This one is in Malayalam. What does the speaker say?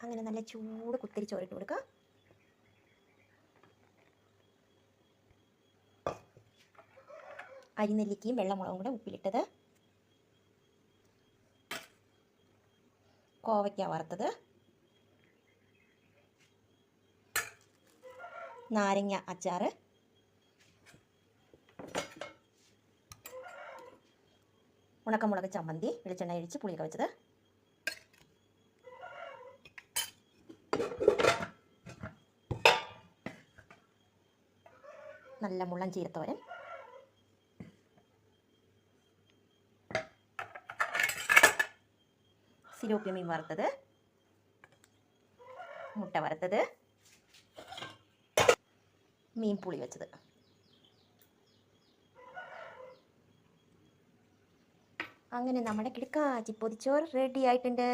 അങ്ങനെ നല്ല ചൂട് കുത്തിരി ചോറിട്ട് കൊടുക്കുക. അരിനെല്ലിക്കയും വെള്ളമുളകും കൂടെ ഉപ്പിലിട്ടത്, കോവയ്ക്ക വറുത്തത്, നാരങ്ങ അച്ചാറ്, ഉണക്കമുളക് ചമ്മന്തി, വെളിച്ചെണ്ണ ഒഴിച്ച് പുളിയൊക്കെ വെച്ചത്, നല്ല മുള്ളൻ ചീരത്തോരൻ, സിലോപ്പിയ മീൻ വറുത്തത്, മുട്ട വറുത്തത്, മീൻ പുളി വെച്ചത്. അങ്ങനെ നമ്മുടെ കിടക്കാച്ചി പൊതിച്ചോറ് റെഡി ആയിട്ടുണ്ട്.